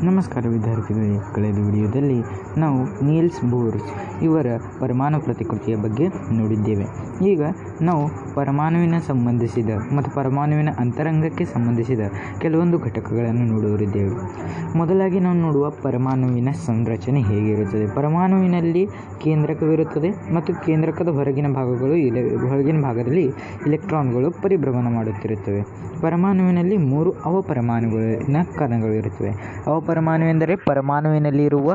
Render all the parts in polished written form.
ನಮಸ್ಕಾರ ವಿದ್ಯಾರ್ಥಿಗಳೇ, ಕಳೆದ ವಿಡಿಯೋದಲ್ಲಿ ನಾವು ನೀಲ್ಸ್ ಬೋರ್ಸ್ ಇವರ ಪರಮಾಣು ಪ್ರತಿಕೃತಿಯ ಬಗ್ಗೆ ನೋಡಿದ್ದೇವೆ. ಈಗ ನಾವು ಪರಮಾಣುವಿನ ಸಂಬಂಧಿಸಿದ ಮತ್ತು ಪರಮಾಣುವಿನ ಅಂತರಂಗಕ್ಕೆ ಸಂಬಂಧಿಸಿದ ಕೆಲವೊಂದು ಘಟಕಗಳನ್ನು ನೋಡುವರಿದ್ದೇವೆ. ಮೊದಲಾಗಿ ನಾವು ನೋಡುವ ಪರಮಾಣುವಿನ ಸಂರಚನೆ ಹೇಗಿರುತ್ತದೆ. ಪರಮಾಣುವಿನಲ್ಲಿ ಕೇಂದ್ರಕವಿರುತ್ತದೆ ಮತ್ತು ಕೇಂದ್ರಕದ ಹೊರಗಿನ ಭಾಗದಲ್ಲಿ ಇಲೆಕ್ಟ್ರಾನ್ಗಳು ಪರಿಭ್ರಮಣ ಮಾಡುತ್ತಿರುತ್ತವೆ. ಪರಮಾಣುವಿನಲ್ಲಿ 3 ಅವಪರಮಾಣುವಿನ ಕಣಗಳು ಇರುತ್ತವೆ. ಅವಪರಮಾಣು ಎಂದರೆ ಪರಮಾಣುವಿನಲ್ಲಿರುವ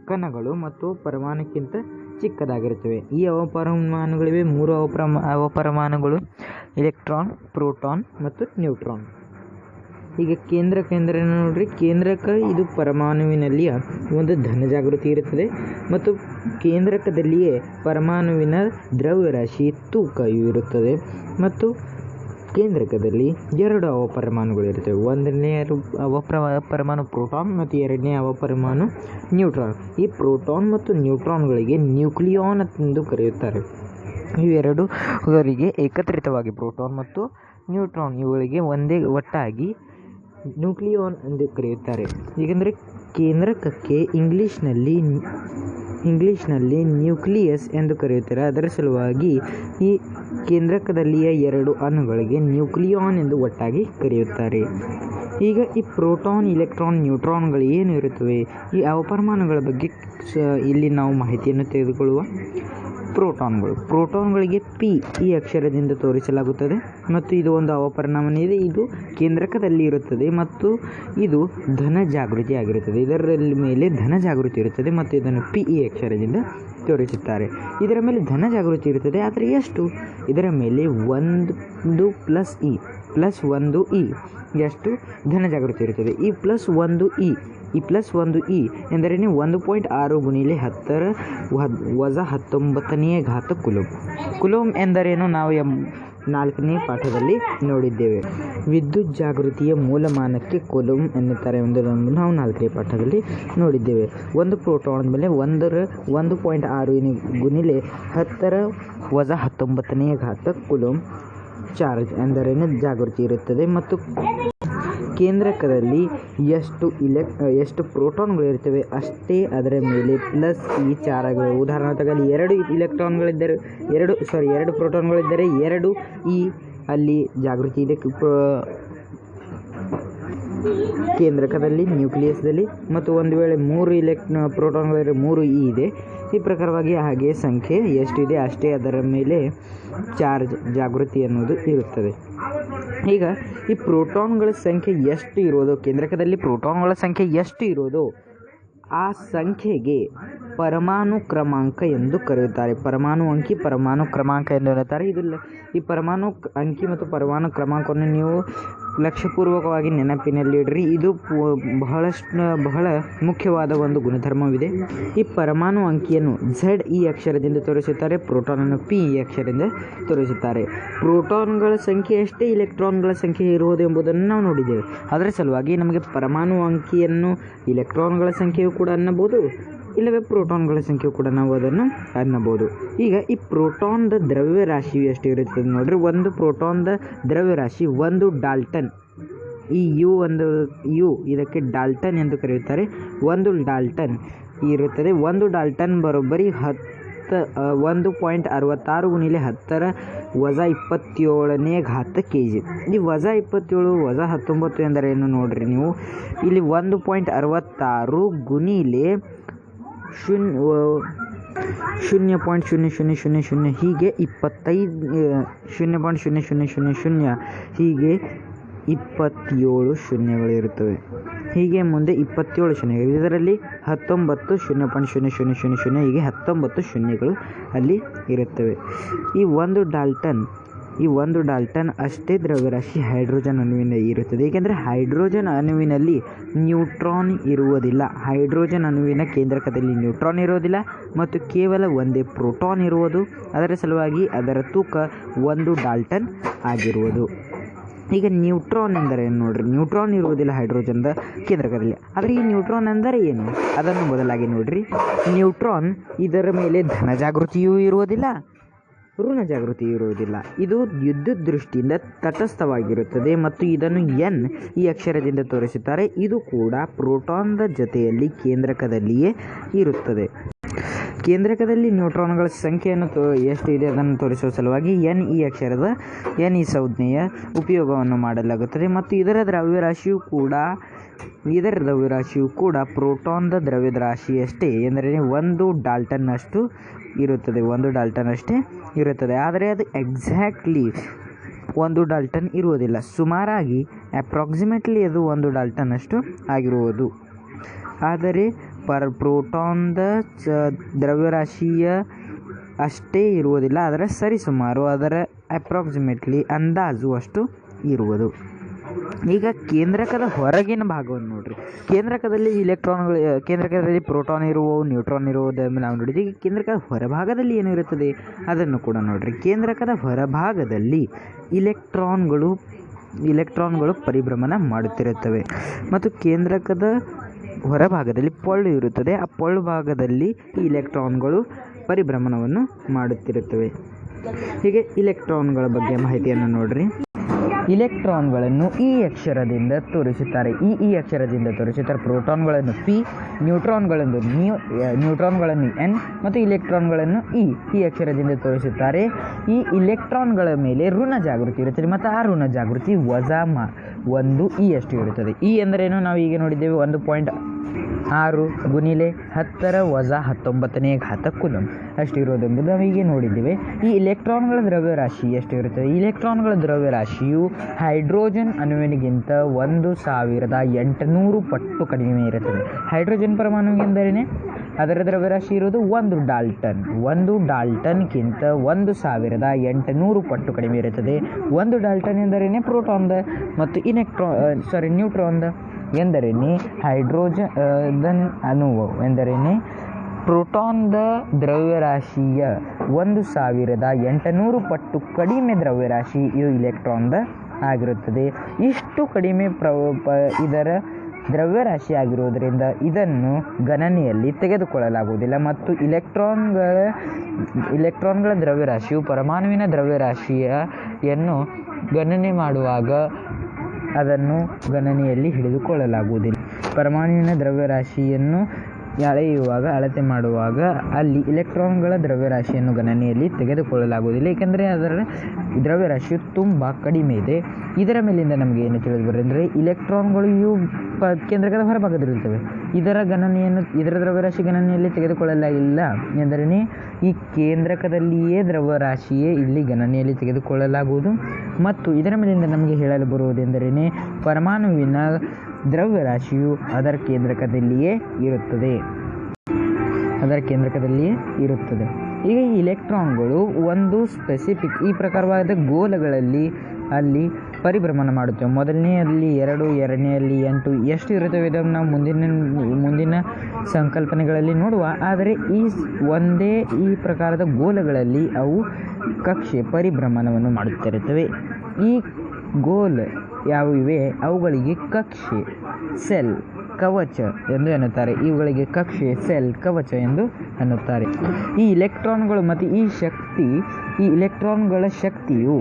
ಕಣಗಳು ಮತ್ತು ಪರಮಾಣುಕ್ಕಿಂತ ಚಿಕ್ಕದಾಗಿರುತ್ತವೆ. ಈ ಅವಪರಮಾಣುಗಳಿವೆ 3 ಅವಪರಮಾಣುಗಳು: ಇಲೆಕ್ಟ್ರಾನ್, ಪ್ರೋಟಾನ್ ಮತ್ತು ನ್ಯೂಟ್ರಾನ್. ಈಗ ಕೇಂದ್ರಕ ಎಂದರೆ ನೋಡ್ರಿ, ಕೇಂದ್ರಕ ಇದು ಪರಮಾಣುವಿನಲ್ಲಿ ಒಂದು ಧನ ಜಾಗೃತಿ ಇರುತ್ತದೆ ಮತ್ತು ಕೇಂದ್ರಕದಲ್ಲಿಯೇ ಪರಮಾಣುವಿನ ದ್ರವ್ಯರಾಶಿ ತೂಕ ಇರುತ್ತದೆ ಮತ್ತು ಕೇಂದ್ರಕದಲ್ಲಿ 2 ಅವಪರಮಾಣುಗಳು ಇರುತ್ತವೆ. ಒಂದನೇ ಅವಪರಮಾಣು ಪ್ರೋಟಾನ್ ಮತ್ತು ಎರಡನೇ ಅವಪರಮಾಣು ನ್ಯೂಟ್ರಾನ್. ಈ ಪ್ರೋಟಾನ್ ಮತ್ತು ನ್ಯೂಟ್ರಾನ್ಗಳಿಗೆ ನ್ಯೂಕ್ಲಿಯಾನ್ ಎಂದು ಕರೆಯುತ್ತಾರೆ. ಇವೆರಡೂವರಿಗೆ ಏಕತ್ರಿತವಾಗಿ ಪ್ರೋಟಾನ್ ಮತ್ತು ನ್ಯೂಟ್ರಾನ್ ಇವುಗಳಿಗೆ ಒಂದೇ ಒಟ್ಟಾಗಿ ನ್ಯೂಕ್ಲಿಯಾನ್ ಎಂದು ಕರೆಯುತ್ತಾರೆ. ಏಕೆಂದರೆ ಕೇಂದ್ರಕಕ್ಕೆ ಇಂಗ್ಲೀಷ್ನಲ್ಲಿ ನ್ಯೂಕ್ಲಿಯಸ್ ಎಂದು ಕರೆಯುತ್ತಾರೆ. ಅದರ ಸಲುವಾಗಿ ಈ ಕೇಂದ್ರಕದಲ್ಲಿಯ 2 ಅಣುಗಳಿಗೆ ನ್ಯೂಕ್ಲಿಯಾನ್ ಎಂದು ಒಟ್ಟಾಗಿ ಕರೆಯುತ್ತಾರೆ. ಈಗ ಈ ಪ್ರೋಟಾನ್, ಇಲೆಕ್ಟ್ರಾನ್, ನ್ಯೂಟ್ರಾನ್ಗಳು ಏನು ಇರುತ್ತವೆ, ಈ ಅವಪರಮಾಣುಗಳ ಬಗ್ಗೆ ಇಲ್ಲಿ ನಾವು ಮಾಹಿತಿಯನ್ನು ತೆಗೆದುಕೊಳ್ಳುವ. ಪ್ರೋಟಾನ್ಗಳಿಗೆ P ಈ ಅಕ್ಷರದಿಂದ ತೋರಿಸಲಾಗುತ್ತದೆ ಮತ್ತು ಇದು ಒಂದು ಅವಪರಮಾಣು ಇದೆ. ಇದು ಕೇಂದ್ರಕದಲ್ಲಿ ಇರುತ್ತದೆ ಮತ್ತು ಇದು ಧನ ಜಾಗೃತಿ ಆಗಿರುತ್ತದೆ. ಇದರ ಮೇಲೆ ಧನ ಜಾಗೃತಿ ಇರುತ್ತದೆ ಮತ್ತು ಇದನ್ನು P ಈ ಅಕ್ಷರದಿಂದ ತೋರಿಸುತ್ತಾರೆ. ಇದರ ಮೇಲೆ ಧನ ಜಾಗೃತಿ ಇರುತ್ತದೆ, ಆದರೆ ಎಷ್ಟು? ಇದರ ಮೇಲೆ 1 ಪ್ಲಸ್ 1e ಎಷ್ಟು ಧನ ಜಾಗೃತಿ ಇರುತ್ತದೆ. ಈ ಪ್ಲಸ್ 1e ಎಂದರೆ 1.6 ಗುಣಿಲೆ 10⁻19 ಕೂಲಂಬ್. ಕೂಲಂಬ್ ಎಂದರೇನು ನಾವು 4ನೇ ಪಾಠದಲ್ಲಿ ನೋಡಿದ್ದೇವೆ. ವಿದ್ಯುತ್ ಜಾಗೃತಿಯ ಮೂಲಮಾನಕ್ಕೆ ಕೂಲಂಬ್ ಎನ್ನುತ್ತಾರೆ ಎಂಬುದನ್ನು ನಾವು 4ನೇ ಪಾಠದಲ್ಲಿ ನೋಡಿದ್ದೇವೆ. ಒಂದು ಪ್ರೋಟಾನ್ ಮೇಲೆ 1.6 ಗುಣಿಲೆ 10⁻19 ಕೂಲಂಬ್ ಚಾರ್ಜ್ ಎಂದರೇನು ಜಾಗೃತಿ ಇರುತ್ತದೆ ಮತ್ತು ಕೇಂದ್ರಕದಲ್ಲಿ ಎಷ್ಟು ಪ್ರೋಟಾನ್ಗಳು ಇರ್ತವೆ ಅಷ್ಟೇ ಅದರ ಮೇಲೆ ಪ್ಲಸ್ ಈ ಚಾರ್ಜ್ಗಳು. ಉದಾಹರಣೆ ತಗೊಳ್ಳಿ, 2 ಪ್ರೋಟಾನ್ಗಳಿದ್ದರೆ 2 ಈ ಅಲ್ಲಿ ಜಾಗೃತಿ ಇದೆ ಕೇಂದ್ರಕದಲ್ಲಿ, ನ್ಯೂಕ್ಲಿಯಸ್ದಲ್ಲಿ, ಮತ್ತು ಒಂದು ವೇಳೆ 3 ಪ್ರೋಟಾನ್ಗಳಿದ್ದರೆ 3e ಇದೆ. ಈ ಪ್ರಕಾರವಾಗಿ ಹಾಗೆ ಸಂಖ್ಯೆ ಎಷ್ಟಿದೆ ಅಷ್ಟೇ ಅದರ ಮೇಲೆ ಚಾರ್ಜ್ ಜಾಗೃತಿ ಅನ್ನೋದು ಇರುತ್ತದೆ. ಈಗ ಈ ಪ್ರೋಟಾನ್ಗಳ ಸಂಖ್ಯೆ ಎಷ್ಟು ಇರೋದು, ಕೇಂದ್ರಕದಲ್ಲಿ ಪ್ರೋಟಾನ್ಗಳ ಸಂಖ್ಯೆ ಎಷ್ಟು ಇರೋದು ಆ ಸಂಖ್ಯೆಗೆ ಪರಮಾಣು ಕ್ರಮಾಂಕ ಎಂದು ಕರೆಯುತ್ತಾರೆ. ಪರಮಾಣು ಅಂಕಿ, ಪರಮಾಣು ಕ್ರಮಾಂಕ ಎಂದು ಹೇಳುತ್ತಾರೆ. ಈ ಪರಮಾಣು ಅಂಕಿ ಮತ್ತು ಪರಮಾಣು ಕ್ರಮಾಂಕವನ್ನು ನೀವು ಲಕ್ಷ್ಯಪೂರ್ವಕವಾಗಿ ನೆನಪಿನಲ್ಲಿಡ್ರಿ. ಇದು ಬಹಳ ಮುಖ್ಯವಾದ ಒಂದು ಗುಣಧರ್ಮವಿದೆ. ಈ ಪರಮಾಣು ಅಂಕಿಯನ್ನು Z ಈ ಅಕ್ಷರದಿಂದ ತೋರಿಸುತ್ತಾರೆ, ಪ್ರೋಟಾನನ್ನು P ಈ ಅಕ್ಷರದಿಂದ ತೋರಿಸುತ್ತಾರೆ. ಪ್ರೋಟಾನ್ಗಳ ಸಂಖ್ಯೆ ಎಷ್ಟೇ ಇಲೆಕ್ಟ್ರಾನ್ಗಳ ಸಂಖ್ಯೆ ಇರುವುದು ಎಂಬುದನ್ನು ನಾವು ನೋಡಿದ್ದೇವೆ. ಅದರ ಸಲುವಾಗಿ ನಮಗೆ ಪರಮಾಣು ಅಂಕಿಯನ್ನು ಇಲೆಕ್ಟ್ರಾನ್ಗಳ ಸಂಖ್ಯೆಯು ಕೂಡ ಅನ್ನಬಹುದು, ಇಲ್ಲವೇ ಪ್ರೋಟಾನ್ಗಳ ಸಂಖ್ಯೆ ಕೂಡ ನಾವು ಅದನ್ನು ಅನ್ನಬಹುದು. ಈಗ ಈ ಪ್ರೋಟಾನ್ದ ದ್ರವ್ಯರಾಶಿ ಎಷ್ಟು ಇರುತ್ತದೆ ನೋಡ್ರಿ. ಒಂದು ಪ್ರೋಟಾನ್ದ ದ್ರವ್ಯರಾಶಿ 1 ಡಾಲ್ಟನ್. ಈ ಯು ಇದಕ್ಕೆ ಡಾಲ್ಟನ್ ಎಂದು ಕರೆಯುತ್ತಾರೆ. 1 ಡಾಲ್ಟನ್ ಇರುತ್ತದೆ. 1 ಡಾಲ್ಟನ್ ಬರೋಬ್ಬರಿ 1.66 ಗುಣಿಲೆ 10⁻27 kg. ಈ -27 ಎಂದರೇನು ನೋಡ್ರಿ ನೀವು. ಇಲ್ಲಿ 1.66 ಗುಣಿಲೆ 0.0000 ಹೀಗೆ 0.0000 ಹೀಗೆ 27 ಶೂನ್ಯಗಳಿರುತ್ತವೆ. ಹೀಗೆ ಮುಂದೆ 27 ಶೂನ್ಯಗಳು, ಇದರಲ್ಲಿ 19 0.0000 ಹೀಗೆ 19 ಶೂನ್ಯಗಳು ಅಲ್ಲಿ ಇರುತ್ತವೆ. ಈ ಒಂದು ಡಾಲ್ಟನ್ ಅಷ್ಟೇ ದ್ರವ್ಯರಾಶಿ ಹೈಡ್ರೋಜನ್ ಅಣುವಿನ ಇರುತ್ತದೆ. ಏಕೆಂದರೆ ಹೈಡ್ರೋಜನ್ ಅಣುವಿನಲ್ಲಿ ನ್ಯೂಟ್ರಾನ್ ಇರುವುದಿಲ್ಲ. ಹೈಡ್ರೋಜನ್ ಅಣುವಿನ ಕೇಂದ್ರಕದಲ್ಲಿ ನ್ಯೂಟ್ರಾನ್ ಇರುವುದಿಲ್ಲ ಮತ್ತು ಕೇವಲ ಒಂದೇ ಪ್ರೋಟಾನ್ ಇರುವುದು. ಅದರ ಸಲುವಾಗಿ ಅದರ ತೂಕ 1 ಡಾಲ್ಟನ್ ಆಗಿರುವುದು. ಈಗ ನ್ಯೂಟ್ರಾನ್ ಎಂದರೆ ಏನು ನೋಡ್ರಿ. ನ್ಯೂಟ್ರಾನ್ ಇರುವುದಿಲ್ಲ ಹೈಡ್ರೋಜನ್ದ ಕೇಂದ್ರಕದಲ್ಲಿ. ಆದರೆ ಈ ನ್ಯೂಟ್ರಾನ್ ಎಂದರೆ ಏನು ಅದನ್ನು ಮೊದಲಾಗಿ ನೋಡ್ರಿ. ನ್ಯೂಟ್ರಾನ್ ಇದರ ಮೇಲೆ ಧನ ಜಾಗೃತಿಯೂ ಇರುವುದಿಲ್ಲ ಋಣ ಜಾಗೃತಿ ಇರುವುದಿಲ್ಲ. ಇದು ವಿದ್ಯುತ್ ದೃಷ್ಟಿಯಿಂದ ತಟಸ್ಥವಾಗಿರುತ್ತದೆ ಮತ್ತು ಇದನ್ನು ಎನ್ ಈ ಅಕ್ಷರದಿಂದ ತೋರಿಸುತ್ತಾರೆ. ಇದು ಕೂಡ ಪ್ರೋಟಾನ್ದ ಜೊತೆಯಲ್ಲಿ ಕೇಂದ್ರಕದಲ್ಲಿಯೇ ಇರುತ್ತದೆ. ಕೇಂದ್ರಕದಲ್ಲಿ ನ್ಯೂಟ್ರಾನ್ಗಳ ಸಂಖ್ಯೆಯನ್ನು ಎಷ್ಟು ಇದೆ ಅದನ್ನು ತೋರಿಸುವ ಸಲುವಾಗಿ ಎನ್ ಈ ಅಕ್ಷರದ ಎನ್ ಈ ಸಂಜ್ಞೆಯ ಉಪಯೋಗವನ್ನು ಮಾಡಲಾಗುತ್ತದೆ ಮತ್ತು ಇದರ ದ್ರವ್ಯರಾಶಿಯು ಕೂಡ ಪ್ರೋಟಾನ್ದ ದ್ರವ್ಯದ ರಾಶಿಯಷ್ಟೇ ಎಂದರೆ 1 ಡಾಲ್ಟನ್ನಷ್ಟು ಇರುತ್ತದೆ. 1 ಡಾಲ್ಟನ್ನಷ್ಟೇ ಇರುತ್ತದೆ. ಆದರೆ ಅದು ಎಕ್ಸಾಕ್ಟ್ಲಿ 1 ಡಾಲ್ಟನ್ ಇರುವುದಿಲ್ಲ. ಸುಮಾರಾಗಿ ಅಪ್ರಾಕ್ಸಿಮೇಟ್ಲಿ ಅದು 1 ಡಾಲ್ಟನ್ನಷ್ಟು ಆಗಿರುವುದು. ಆದರೆ ಪ್ರೋಟಾನ್ದ ದ್ರವ್ಯರಾಶಿಯ ಅಷ್ಟೇ ಇರುವುದಿಲ್ಲ. ಅದರ ಸರಿಸುಮಾರು ಅದರ ಅಪ್ರಾಕ್ಸಿಮೇಟ್ಲಿ ಅಂದಾಜು ಅಷ್ಟು ಇರುವುದು. ಈಗ ಕೇಂದ್ರಕದ ಹೊರಗಿನ ಭಾಗವನ್ನು ನೋಡ್ರಿ. ಕೇಂದ್ರಕದಲ್ಲಿ ಪ್ರೋಟಾನ್ ಇರುವವು, ನ್ಯೂಟ್ರಾನ್ ಇರುವುದನ್ನು ನಾವು ನೋಡಿದ್ದೀವಿ. ಈಗ ಕೇಂದ್ರಕದ ಹೊರಭಾಗದಲ್ಲಿ ಏನಿರುತ್ತದೆ ಅದನ್ನು ಕೂಡ ನೋಡ್ರಿ. ಕೇಂದ್ರಕದ ಹೊರಭಾಗದಲ್ಲಿ ಇಲೆಕ್ಟ್ರಾನ್ಗಳು ಪರಿಭ್ರಮಣ ಮಾಡುತ್ತಿರುತ್ತವೆ ಮತ್ತು ಕೇಂದ್ರಕದ ಹೊರಭಾಗದಲ್ಲಿ ಪೊಳ್ಳು ಇರುತ್ತದೆ. ಆ ಪೊಳ್ಳು ಭಾಗದಲ್ಲಿ ಈ ಇಲೆಕ್ಟ್ರಾನ್ಗಳು ಪರಿಭ್ರಮಣವನ್ನು ಮಾಡುತ್ತಿರುತ್ತವೆ. ಹೀಗೆ ಇಲೆಕ್ಟ್ರಾನ್ಗಳ ಬಗ್ಗೆ ಮಾಹಿತಿಯನ್ನು ನೋಡ್ರಿ. ಇಲೆಕ್ಟ್ರಾನ್ಗಳನ್ನು ಈ ಅಕ್ಷರದಿಂದ ತೋರಿಸುತ್ತಾರೆ. ಈ ಅಕ್ಷರದಿಂದ ತೋರಿಸುತ್ತಾರೆ. ಪ್ರೋಟಾನ್ಗಳನ್ನು ಪಿ, ನ್ಯೂಟ್ರಾನ್ಗಳನ್ನು ಎನ್ ಮತ್ತು ಇಲೆಕ್ಟ್ರಾನ್ಗಳನ್ನು ಈ ಅಕ್ಷರದಿಂದ ತೋರಿಸುತ್ತಾರೆ. ಈ ಇಲೆಕ್ಟ್ರಾನ್ಗಳ ಮೇಲೆ ಋಣ ಜಾಗೃತಿ ಇರುತ್ತದೆ ಮತ್ತು ಆ ಋಣ ಜಾಗೃತಿ ವಜಾ 1 ಈ ಅಷ್ಟು ಇರುತ್ತದೆ. ಈ ಎಂದರೇನು? ನಾವು ಈಗ ನೋಡಿದ್ದೇವೆ 1.6 ಗುಣಿಲೆ 10⁻19 ಕೂಲಂಬ್ ಅಷ್ಟು ಇರೋದೆಂಬುದು ನಾವು ಈಗ ನೋಡಿದ್ದೇವೆ. ಈ ಇಲೆಕ್ಟ್ರಾನ್ಗಳ ದ್ರವ್ಯರಾಶಿ ಎಷ್ಟು ಇರುತ್ತದೆ? ಇಲೆಕ್ಟ್ರಾನ್ಗಳ ದ್ರವ್ಯರಾಶಿಯು ಹೈಡ್ರೋಜನ್ ಅಣುವಿನಿಗಿಂತ 1800 ಪಟ್ಟು ಕಡಿಮೆ ಇರುತ್ತದೆ. ಹೈಡ್ರೋಜನ್ ಪರಮಾಣು ಎಂದರೇನೆ ಅದರ ದ್ರವ್ಯರಾಶಿ ಇರುವುದು 1 ಡಾಲ್ಟನ್. 1 ಡಾಲ್ಟನ್ಗಿಂತ 1800 ಪಟ್ಟು ಕಡಿಮೆ ಇರುತ್ತದೆ. 1 ಡಾಲ್ಟನ್ ಎಂದರೇನೆ ಪ್ರೋಟಾನ್ದ ಮತ್ತು ನ್ಯೂಟ್ರಾನ್ದ ಎಂದರೇನೆ ಹೈಡ್ರೋಜನ್ ಅಣುವು ಎಂದರೇನೆ ಪ್ರೋಟಾನ್ದ ದ್ರವ್ಯರಾಶಿಯ 1800 ಪಟ್ಟು ಕಡಿಮೆ ದ್ರವ್ಯರಾಶಿ ಇದು ಇಲೆಕ್ಟ್ರಾನ್ದ ಆಗಿರುತ್ತದೆ. ಇಷ್ಟು ಕಡಿಮೆ ಇದರ ದ್ರವ್ಯರಾಶಿ ಆಗಿರುವುದರಿಂದ ಇದನ್ನು ಗಣನೆಯಲ್ಲಿ ತೆಗೆದುಕೊಳ್ಳಲಾಗುವುದಿಲ್ಲ ಮತ್ತು ಇಲೆಕ್ಟ್ರಾನ್ಗಳ ದ್ರವ್ಯರಾಶಿಯು ಪರಮಾಣುವಿನ ದ್ರವ್ಯರಾಶಿಯನ್ನು ಗಣನೆ ಮಾಡುವಾಗ ಅದನ್ನು ಗಣನೆಯಲ್ಲಿ ಹಿಡಿದುಕೊಳ್ಳಲಾಗುವುದಿಲ್ಲ. ಪರಮಾಣುವಿನ ದ್ರವ್ಯರಾಶಿಯನ್ನು ಅಳತೆ ಮಾಡುವಾಗ ಅಲ್ಲಿ ಇಲೆಕ್ಟ್ರಾನ್ಗಳ ದ್ರವ್ಯರಾಶಿಯನ್ನು ಗಣನೆಯಲ್ಲಿ ತೆಗೆದುಕೊಳ್ಳಲಾಗುವುದಿಲ್ಲ. ಏಕೆಂದರೆ ಅದರ ದ್ರವ್ಯರಾಶಿಯು ತುಂಬ ಕಡಿಮೆ ಇದೆ. ಇದರ ಮೇಲಿಂದ ನಮಗೆ ಏನು ತಿಳಿದು ಬರೆಂದರೆ ಇಲೆಕ್ಟ್ರಾನ್ಗಳು ಕೇಂದ್ರಕದ ಹೊರಭಾಗದಲ್ಲಿರುತ್ತವೆ. ಇದರ ದ್ರವ್ಯರಾಶಿ ಗಣನೆಯಲ್ಲಿ ತೆಗೆದುಕೊಳ್ಳಲಿಲ್ಲ ಎಂದರೆ ಈ ಕೇಂದ್ರಕದಲ್ಲಿಯೇ ದ್ರವ್ಯರಾಶಿಯೇ ಇಲ್ಲಿ ಗಣನೆಯಲ್ಲಿ ತೆಗೆದುಕೊಳ್ಳಲಾಗುವುದು. ಮತ್ತು ಇದರ ಮೇಲಿಂದ ನಮಗೆ ಹೇಳಲು ಬರುವುದೆಂದರೆ ಪರಮಾಣುವಿನ ದ್ರವ್ಯರಾಶಿಯು ಅದರ ಕೇಂದ್ರಕದಲ್ಲಿಯೇ ಇರುತ್ತದೆ. ಈಗ ಈ ಇಲೆಕ್ಟ್ರಾನ್ಗಳು ಒಂದು ಸ್ಪೆಸಿಫಿಕ್ ಈ ಪ್ರಕಾರವಾದ ಗೋಲಗಳಲ್ಲಿ ಅಲ್ಲಿ ಪರಿಭ್ರಮಣ ಮಾಡುತ್ತೇವೆ. ಮೊದಲನೆಯಲ್ಲಿ 2, ಎರಡನೆಯಲ್ಲಿ 8 ಎಷ್ಟು ಇರುತ್ತವೆ ಇದನ್ನು ನಾವು ಮುಂದಿನ ಸಂಕಲ್ಪನೆಗಳಲ್ಲಿ ನೋಡುವ. ಆದರೆ ಈ ಪ್ರಕಾರದ ಗೋಲಗಳಲ್ಲಿ ಅವು ಕಕ್ಷೆ ಪರಿಭ್ರಮಣವನ್ನು ಮಾಡುತ್ತಿರುತ್ತವೆ. ಈ ಗೋಲ್ ಯಾವಿವೆ ಅವುಗಳಿಗೆ ಕಕ್ಷೆ, ಸೆಲ್, ಕವಚ ಎಂದು ಎನ್ನುತ್ತಾರೆ. ಇವುಗಳಿಗೆ ಕಕ್ಷೆ, ಸೆಲ್, ಕವಚ ಎಂದು ಎನ್ನುತ್ತಾರೆ. ಈ ಇಲೆಕ್ಟ್ರಾನ್ಗಳು ಮತ್ತು ಈ ಇಲೆಕ್ಟ್ರಾನ್ಗಳ ಶಕ್ತಿಯು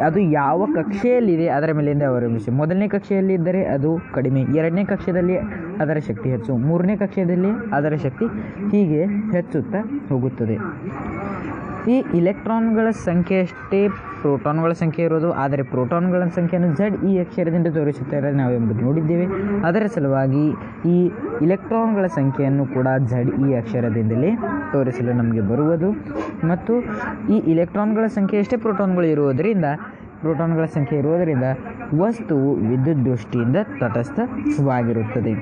ಅದು ಯಾವ ಕಕ್ಷೆಯಲ್ಲಿದೆ ಅದರ ಮೇಲಿಂದ ಅವಲಂಬಿಸಿ. ಮೊದಲನೇ ಕಕ್ಷೆಯಲ್ಲಿ ಇದ್ದರೆ ಅದು ಕಡಿಮೆ, ಎರಡನೇ ಕಕ್ಷೆಯಲ್ಲಿ ಅದರ ಶಕ್ತಿ ಹೆಚ್ಚು, ಮೂರನೇ ಕಕ್ಷೆಯಲ್ಲಿ ಅದರ ಶಕ್ತಿ ಹೀಗೆ ಹೆಚ್ಚುತ್ತಾ ಹೋಗುತ್ತದೆ. ಈ ಇಲೆಕ್ಟ್ರಾನ್ಗಳ ಸಂಖ್ಯೆಯಷ್ಟೇ ಪ್ರೋಟಾನ್ಗಳ ಸಂಖ್ಯೆ ಇರೋದು. ಆದರೆ ಪ್ರೋಟಾನ್ಗಳ ಸಂಖ್ಯೆಯನ್ನು Z ಈ ಅಕ್ಷರದಿಂದ ತೋರಿಸುತ್ತಾರೆ ನಾವೆಂಬುದು ನೋಡಿದ್ದೇವೆ. ಅದರ ಸಲುವಾಗಿ ಈ ಇಲೆಕ್ಟ್ರಾನ್ಗಳ ಸಂಖ್ಯೆಯನ್ನು ಕೂಡ Z ಈ ಅಕ್ಷರದಿಂದಲೇ ತೋರಿಸಲು ನಮಗೆ ಬರುವುದು. ಮತ್ತು ಈ ಇಲೆಕ್ಟ್ರಾನ್ಗಳ ಸಂಖ್ಯೆಯಷ್ಟೇ ಪ್ರೋಟಾನ್ಗಳ ಸಂಖ್ಯೆ ಇರುವುದರಿಂದ ವಸ್ತುವು ವಿದ್ಯುತ್ ದೃಷ್ಟಿಯಿಂದ ತಟಸ್ಥವಾಗಿರುತ್ತದೆ.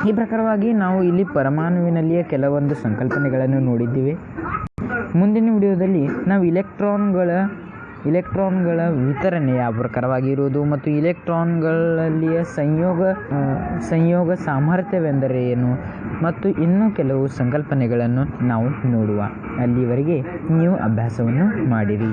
ಈ ಪ್ರಕಾರವಾಗಿ ನಾವು ಇಲ್ಲಿ ಪರಮಾಣುವಿನಲ್ಲಿಯೇ ಕೆಲವೊಂದು ಸಂಕಲ್ಪನೆಗಳನ್ನು ನೋಡಿದ್ದೇವೆ. ಮುಂದಿನ ವಿಡಿಯೋದಲ್ಲಿ ನಾವು ಇಲೆಕ್ಟ್ರಾನ್ಗಳ ವಿತರಣೆ ಯಾವ ಪ್ರಕಾರವಾಗಿ ಇರುವುದು ಮತ್ತು ಇಲೆಕ್ಟ್ರಾನ್ಗಳಲ್ಲಿಯ ಸಂಯೋಗ ಸಾಮರ್ಥ್ಯವೆಂದರೆ ಏನು ಮತ್ತು ಇನ್ನೂ ಕೆಲವು ಸಂಕಲ್ಪನೆಗಳನ್ನು ನಾವು ನೋಡುವ. ಅಲ್ಲಿವರೆಗೆ ನೀವು ಅಭ್ಯಾಸವನ್ನು ಮಾಡಿರಿ.